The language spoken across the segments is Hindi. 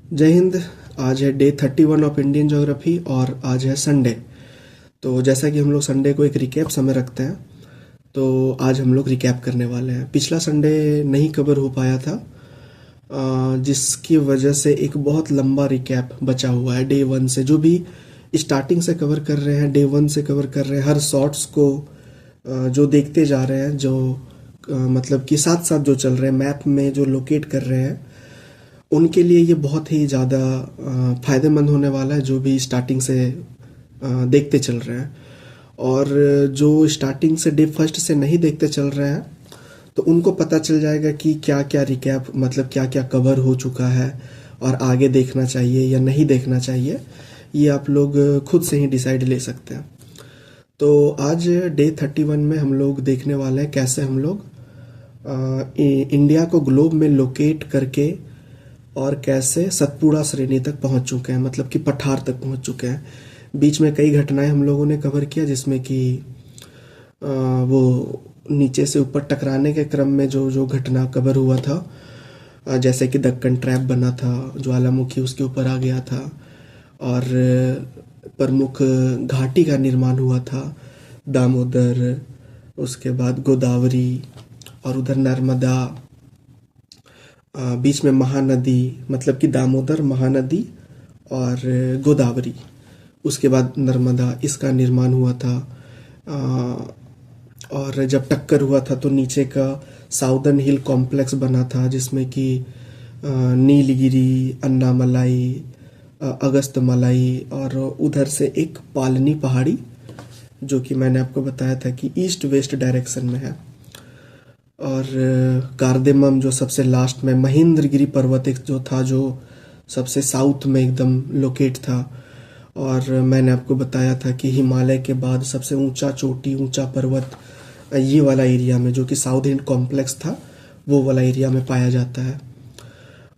जय हिंद। आज है डे 31 ऑफ इंडियन ज्योग्राफी और आज है संडे। तो जैसा कि हम लोग संडे को एक रिकैप समय रखते हैं, तो आज हम लोग रिकैप करने वाले हैं। पिछला संडे नहीं कवर हो पाया था, जिसकी वजह से एक बहुत लंबा रिकैप बचा हुआ है डे वन से। जो भी स्टार्टिंग से कवर कर रहे हैं, डे वन से कवर कर रहे हैं, हर शॉर्ट्स को जो देखते जा रहे हैं, जो मतलब कि साथ साथ जो चल रहे हैं, मैप में जो लोकेट कर रहे हैं, उनके लिए ये बहुत ही ज़्यादा फ़ायदेमंद होने वाला है, जो भी स्टार्टिंग से देखते चल रहे हैं। और जो स्टार्टिंग से डे फर्स्ट से नहीं देखते चल रहे हैं, तो उनको पता चल जाएगा कि क्या क्या रिकैप, मतलब क्या क्या कवर हो चुका है और आगे देखना चाहिए या नहीं देखना चाहिए। ये आप लोग खुद से ही डिसाइड ले सकते हैं। तो आज डे 31 में हम लोग देखने वाले हैं कैसे हम लोग इंडिया को ग्लोब में लोकेट करके और कैसे सतपुड़ा श्रेणी तक पहुंच चुके हैं, मतलब कि पठार तक पहुंच चुके हैं। बीच में कई घटनाएं हम लोगों ने कवर किया, जिसमें कि वो नीचे से ऊपर टकराने के क्रम में जो जो घटना कवर हुआ था, जैसे कि दक्कन ट्रैप बना था, ज्वालामुखी उसके ऊपर आ गया था, और प्रमुख घाटी का निर्माण हुआ था, दामोदर, उसके बाद गोदावरी, और उधर नर्मदा, बीच में महानदी, मतलब कि दामोदर, महानदी और गोदावरी, उसके बाद नर्मदा, इसका निर्माण हुआ था। और जब टक्कर हुआ था तो नीचे का साउदर्न हिल कॉम्प्लेक्स बना था, जिसमें कि नीलगिरी, अन्नामलाई, अगस्त मलाई, और उधर से एक पालनी पहाड़ी, जो कि मैंने आपको बताया था कि ईस्ट वेस्ट डायरेक्शन में है। और कार्देमम जो सबसे लास्ट में, महेंद्रगिरी पर्वत एक जो था, जो सबसे साउथ में एकदम लोकेट था। और मैंने आपको बताया था कि हिमालय के बाद सबसे ऊंचा चोटी, ऊंचा पर्वत ये वाला एरिया में, जो कि साउथ हिल कॉम्प्लेक्स था, वो वाला एरिया में पाया जाता है।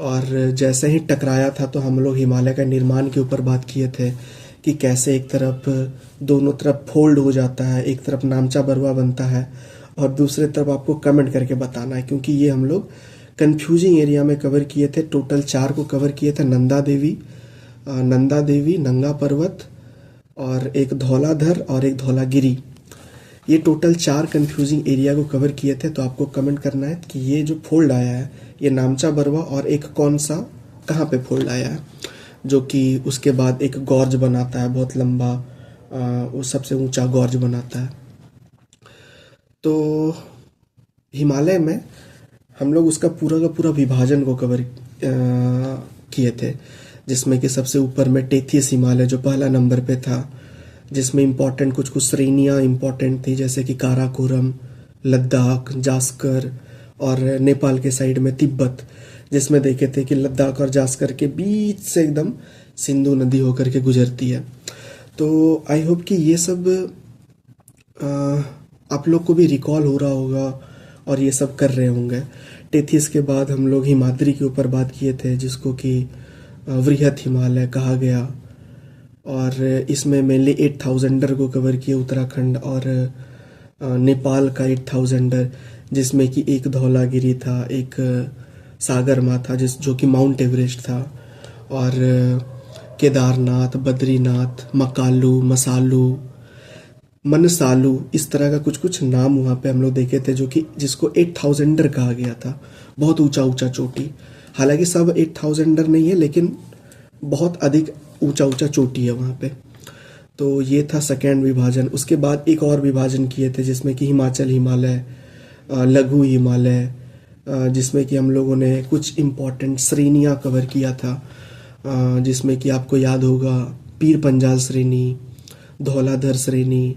और जैसे ही टकराया था तो हम लोग हिमालय का निर्माण के ऊपर बात किए थे कि कैसे एक तरफ दोनों तरफ फोल्ड हो जाता है, एक तरफ नामचा बरवा बनता है और दूसरे तरफ आपको कमेंट करके बताना है, क्योंकि ये हम लोग कंफ्यूजिंग एरिया में कवर किए थे। टोटल 4 को कवर किए थे, नंदा देवी, नंगा पर्वत, और एक धौलाधर और एक धौलागिरी। ये टोटल 4 कंफ्यूजिंग एरिया को कवर किए थे। तो आपको कमेंट करना है कि ये जो फोल्ड आया है, ये नामचा बरवा और एक कौन सा, कहाँ पे फोल्ड आया है, जो कि उसके बाद एक गॉर्ज बनाता है बहुत लंबा, वो सबसे ऊंचा गॉर्ज बनाता है। तो हिमालय में हम लोग उसका पूरा का पूरा विभाजन को कवर किए थे, जिसमें कि सबसे ऊपर में टेथिस हिमालय जो पहला नंबर पे था, जिसमें इम्पोर्टेंट कुछ कुछ श्रेणियाँ इम्पोर्टेंट थी, जैसे कि काराकोरम, लद्दाख, जास्कर, और नेपाल के साइड में तिब्बत, जिसमें देखे थे कि लद्दाख और जास्कर के बीच से एकदम सिंधु नदी होकर के गुजरती है। तो आई होप कि ये सब आप लोग को भी रिकॉल हो रहा होगा और ये सब कर रहे होंगे। टेथिस के बाद हम लोग हिमाद्री के ऊपर बात किए थे, जिसको कि वृहत हिमालय कहा गया, और इसमें मेनली 8000 को कवर किए, उत्तराखंड और नेपाल का 8000, जिसमें कि एक धौलागिरी था, एक सागरमा था, जो कि माउंट एवरेस्ट था, और केदारनाथ, बद्रीनाथ, मकालू, मसालू, मनसालू, इस तरह का कुछ कुछ नाम वहाँ पे हम लोग देखे थे, जो कि जिसको 8000 कहा गया था। बहुत ऊंचा ऊंचा चोटी, हालांकि सब 8000 नहीं है, लेकिन बहुत अधिक ऊंचा ऊंचा चोटी है वहाँ पे। तो ये था सेकेंड विभाजन। उसके बाद एक और विभाजन किए थे, जिसमें कि हिमाचल हिमालय, लघु हिमालय, जिसमें कि हम लोगों ने कुछ इम्पोर्टेंट श्रेणियाँ कवर किया था, जिसमें कि आपको याद होगा पीर पंजाल श्रेणी, धौलाधर श्रेणी,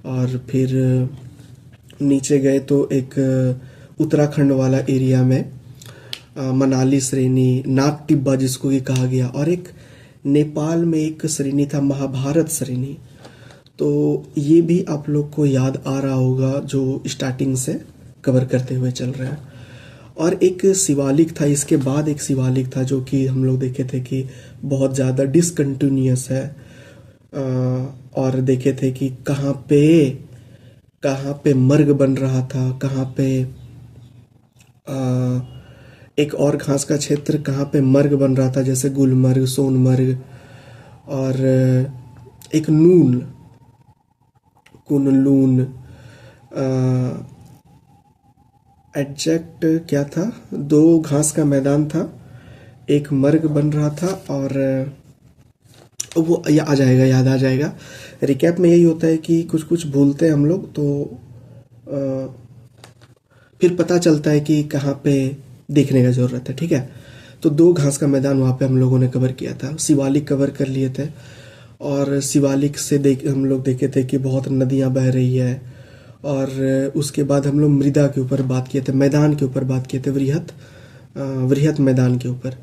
और फिर नीचे गए तो एक उत्तराखंड वाला एरिया में मनाली श्रेणी, नाग टिब्बा जिसको कि कहा गया, और एक नेपाल में एक श्रेणी था महाभारत श्रेणी। तो ये भी आप लोग को याद आ रहा होगा, जो स्टार्टिंग से कवर करते हुए चल रहे हैं। और एक शिवालिक था, इसके बाद एक शिवालिक था, जो कि हम लोग देखे थे कि बहुत ज़्यादा डिसकंटिन्यूस है, और देखे थे कि कहाँ पे मर्ग बन रहा था, कहाँ पे एक और घास का क्षेत्र कहाँ पे मर्ग बन रहा था, जैसे गुलमर्ग, सोनमर्ग, और एक नून, कुनलून, एग्जैक्ट क्या था, दो घास का मैदान था, एक मर्ग बन रहा था, और वो आ जाएगा, याद आ जाएगा। रिकैप में यही होता है कि कुछ कुछ भूलते हैं हम लोग, तो फिर पता चलता है कि कहाँ पे देखने का ज़रूरत है, ठीक है। तो दो घास का मैदान वहाँ पे हम लोगों ने कवर किया था। शिवालिक कवर कर लिए थे, और शिवालिक से हम लोग देखे थे कि बहुत नदियाँ बह रही है, और उसके बाद हम लोग मृदा के ऊपर बात किए थे, मैदान के ऊपर बात किए थे, वृहत मैदान के ऊपर,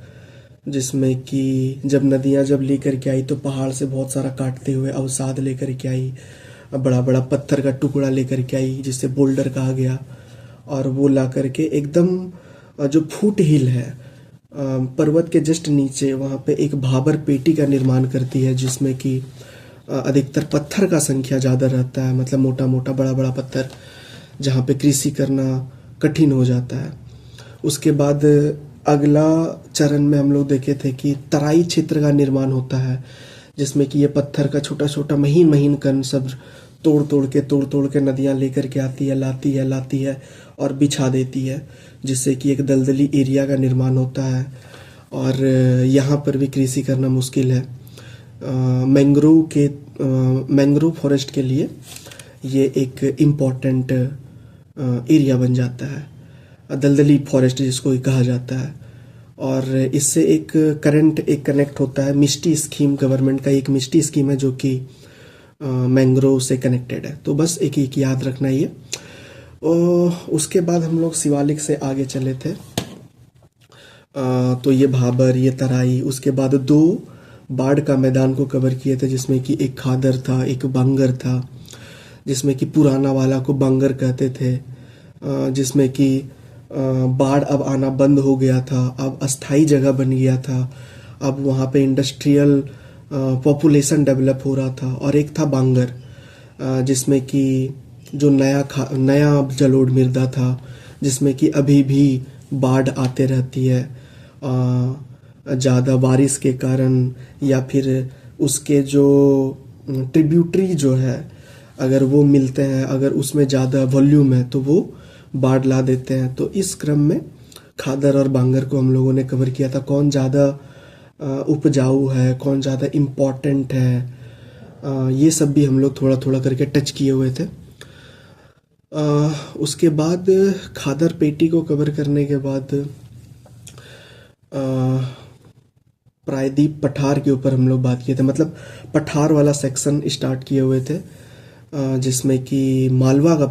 जिसमें कि जब नदियाँ जब लेकर के आई तो पहाड़ से बहुत सारा काटते हुए अवसाद लेकर के आई, बड़ा बड़ा पत्थर का टुकड़ा लेकर के आई जिसे बोल्डर कहा गया, और वो ला करके एकदम जो फुट हिल है पर्वत के जस्ट नीचे, वहाँ पे एक भाबर पेटी का निर्माण करती है, जिसमें कि अधिकतर पत्थर का संख्या ज़्यादा रहता है, मतलब मोटा मोटा बड़ा बड़ा पत्थर, जहाँ पे कृषि करना कठिन हो जाता है। उसके बाद अगला चरण में हम लोग देखे थे कि तराई क्षेत्र का निर्माण होता है, जिसमें कि ये पत्थर का छोटा छोटा महीन महीन कण सब तोड़ तोड़ के नदियाँ लेकर के आती है, लाती है और बिछा देती है, जिससे कि एक दलदली एरिया का निर्माण होता है, और यहाँ पर भी कृषि करना मुश्किल है। मैंग्रोव फॉरेस्ट के लिए ये एक इम्पॉर्टेंट एरिया बन जाता है, दलदली फॉरेस्ट जिसको कहा जाता है। और इससे एक कनेक्ट होता है, मिष्टी स्कीम, गवर्नमेंट का एक मिष्टी स्कीम है जो कि मैंग्रोव से कनेक्टेड है। तो बस एक याद रखना ये। उसके बाद हम लोग शिवालिक से आगे चले थे, तो ये भाबर, ये तराई, उसके बाद दो बाढ़ का मैदान को कवर किए थे, जिसमें कि एक खादर था, एक बांगर था, जिसमें कि पुराना वाला को बांगर कहते थे, जिसमें कि बाढ़ अब आना बंद हो गया था, अब अस्थाई जगह बन गया था, अब वहाँ पे इंडस्ट्रियल पॉपुलेशन डेवलप हो रहा था। और एक था बांगर, जिसमें कि जो नया जलोढ़ मृदा था, जिसमें कि अभी भी बाढ़ आते रहती है ज़्यादा बारिश के कारण, या फिर उसके जो ट्रिब्यूटरी जो है अगर वो मिलते हैं, अगर उसमें ज़्यादा वॉल्यूम है तो वो बाढ़ ला देते हैं। तो इस क्रम में खादर और बांगर को हम लोगों ने कवर किया था, कौन ज़्यादा उपजाऊ है, कौन ज़्यादा इम्पॉर्टेंट है, ये सब भी हम लोग थोड़ा थोड़ा करके टच किए हुए थे। उसके बाद खादर पेटी को कवर करने के बाद प्रायद्वीप पठार के ऊपर हम लोग बात किए थे, मतलब पठार वाला सेक्शन स्टार्ट किए हुए थे, जिसमें कि मालवा का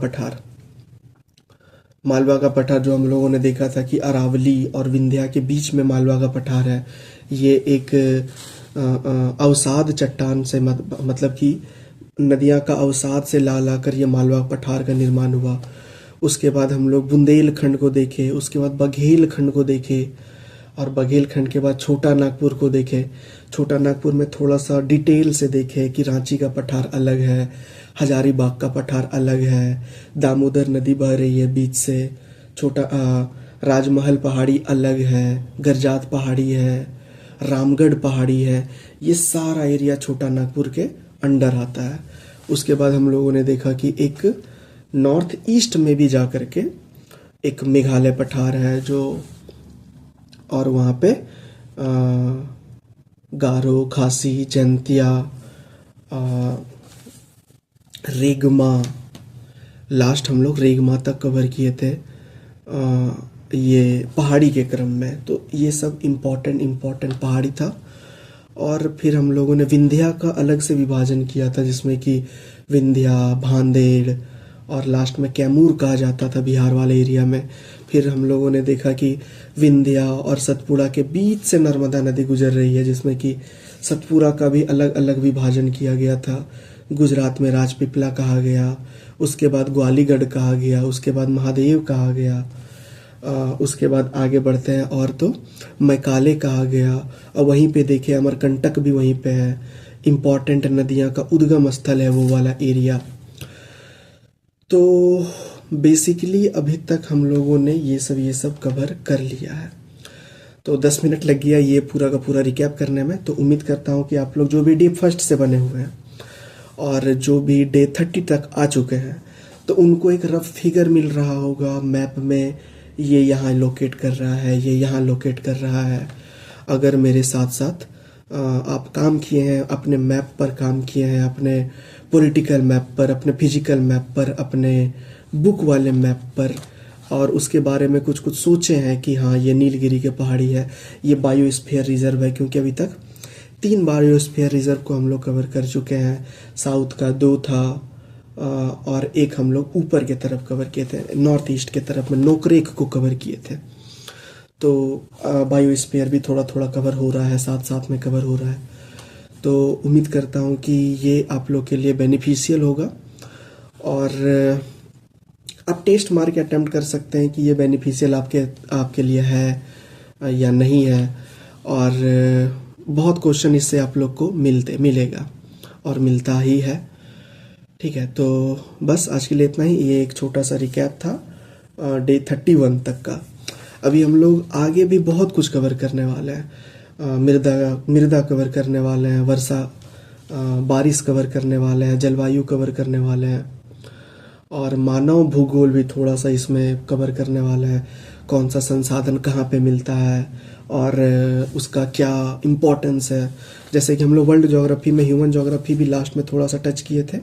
पठार जो हम लोगों ने देखा था कि अरावली और विंध्या के बीच में मालवा का पठार है। ये एक अवसाद चट्टान से मतलब कि नदियाँ का अवसाद से ला कर ये मालवा पठार का निर्माण हुआ। उसके बाद हम लोग बुंदेलखंड को देखे, उसके बाद बघेलखंड को देखे, और बघेलखंड के बाद छोटा नागपुर को देखे। छोटा नागपुर में थोड़ा सा डिटेल से देखे कि रांची का पठार अलग है, हजारीबाग का पठार अलग है, दामोदर नदी बह रही है बीच से, छोटा राजमहल पहाड़ी अलग है, गरजात पहाड़ी है, रामगढ़ पहाड़ी है। ये सारा एरिया छोटा नागपुर के अंडर आता है। उसके बाद हम लोगों ने देखा कि एक नॉर्थ ईस्ट में भी जा कर के एक मेघालय पठार है जो, और वहाँ पे गारो, खासी, जैंतिया, रेगमा, लास्ट हम लोग रेगमा तक कवर किए थे ये पहाड़ी के क्रम में। तो ये सब इम्पोर्टेंट पहाड़ी था। और फिर हम लोगों ने विंध्या का अलग से विभाजन किया था, जिसमें कि विंध्या, भांदेड़ और लास्ट में कैमूर कहा जाता था बिहार वाले एरिया में। फिर हम लोगों ने देखा कि विंध्या और सतपुड़ा के बीच से नर्मदा नदी गुजर रही है, जिसमें कि सतपुड़ा का भी अलग अलग विभाजन किया गया था। गुजरात में राजपीपला कहा गया, उसके बाद ग्वालीगढ़ कहा गया, उसके बाद महादेव कहा गया, उसके बाद आगे बढ़ते हैं और तो मैकाले कहा गया, और वहीं पे देखे अमरकंटक भी वहीं पे है। इम्पॉर्टेंट नदियाँ का उद्गम स्थल है वो वाला एरिया। तो बेसिकली अभी तक हम लोगों ने ये सब कवर कर लिया है। तो 10 मिनट लग गया ये पूरा का पूरा रिकैप करने में। तो उम्मीद करता हूँ कि आप लोग जो भी डे फर्स्ट से बने हुए हैं और जो भी डे 30 तक आ चुके हैं, तो उनको एक रफ फिगर मिल रहा होगा मैप में, ये यहाँ लोकेट कर रहा है, ये यहाँ लोकेट कर रहा है। अगर मेरे साथ साथ आप काम किए हैं, अपने मैप पर काम किए हैं, अपने पॉलिटिकल मैप पर, अपने फिजिकल मैप पर, अपने बुक वाले मैप पर, और उसके बारे में कुछ कुछ सोचे हैं कि हाँ ये नीलगिरी के पहाड़ी है, ये बायोस्फीयर रिजर्व है, क्योंकि अभी तक 3 बायोस्फीयर रिजर्व को हम लोग कवर कर चुके हैं। साउथ का 2 था और एक हम लोग ऊपर की तरफ कवर किए थे, नॉर्थ ईस्ट के तरफ में नोकरेक को कवर किए थे। तो बायोस्फीयर भी थोड़ा थोड़ा कवर हो रहा है, साथ साथ में कवर हो रहा है। तो उम्मीद करता हूँ कि ये आप लोग के लिए बेनिफिशियल होगा, और आप टेस्ट मार के अटेम्प्ट कर सकते हैं कि ये बेनिफिशियल आपके लिए है या नहीं है। और बहुत क्वेश्चन इससे आप लोग को मिलेगा और मिलता ही है। ठीक है, तो बस आज के लिए इतना ही। ये एक छोटा सा रिकैप था डे 31 तक का। अभी हम लोग आगे भी बहुत कुछ कवर करने वाले हैं। मृदा कवर करने वाले हैं, वर्षा बारिश कवर करने वाले हैं, जलवायु कवर करने वाले हैं, और मानव भूगोल भी थोड़ा सा इसमें कवर करने वाला है। कौन सा संसाधन कहाँ पे मिलता है और उसका क्या इम्पोर्टेंस है। जैसे कि हम लोग वर्ल्ड ज्योग्राफी में ह्यूमन ज्योग्राफी भी लास्ट में थोड़ा सा टच किए थे,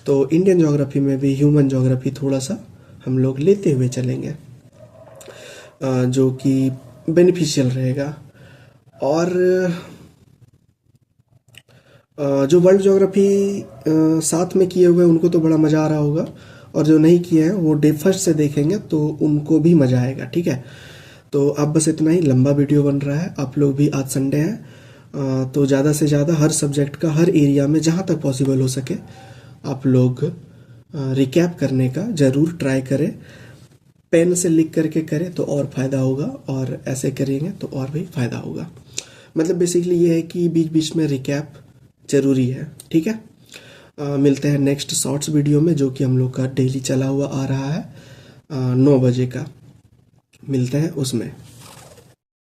तो इंडियन ज्योग्राफी में भी ह्यूमन ज्योग्राफी थोड़ा सा हम लोग लेते हुए चलेंगे, जो कि बेनिफिशियल रहेगा। और जो वर्ल्ड ज्योग्राफी साथ में किए हुए हैं उनको तो बड़ा मज़ा आ रहा होगा, और जो नहीं किए हैं वो डे फर्स्ट से देखेंगे तो उनको भी मज़ा आएगा। ठीक है, तो अब बस इतना ही। लंबा वीडियो बन रहा है, आप लोग भी आज संडे है तो ज़्यादा से ज़्यादा हर सब्जेक्ट का हर एरिया में जहाँ तक पॉसिबल हो सके आप लोग रिकैप करने का ज़रूर ट्राई करें। पेन से लिख करके करें तो और फ़ायदा होगा, और ऐसे करेंगे तो और भी फ़ायदा होगा। मतलब बेसिकली ये है कि बीच बीच में रिकैप ज़रूरी है। ठीक है, मिलते हैं नेक्स्ट शॉर्ट्स वीडियो में, जो कि हम लोग का डेली चला हुआ आ रहा है 9 बजे का। मिलते हैं उसमें।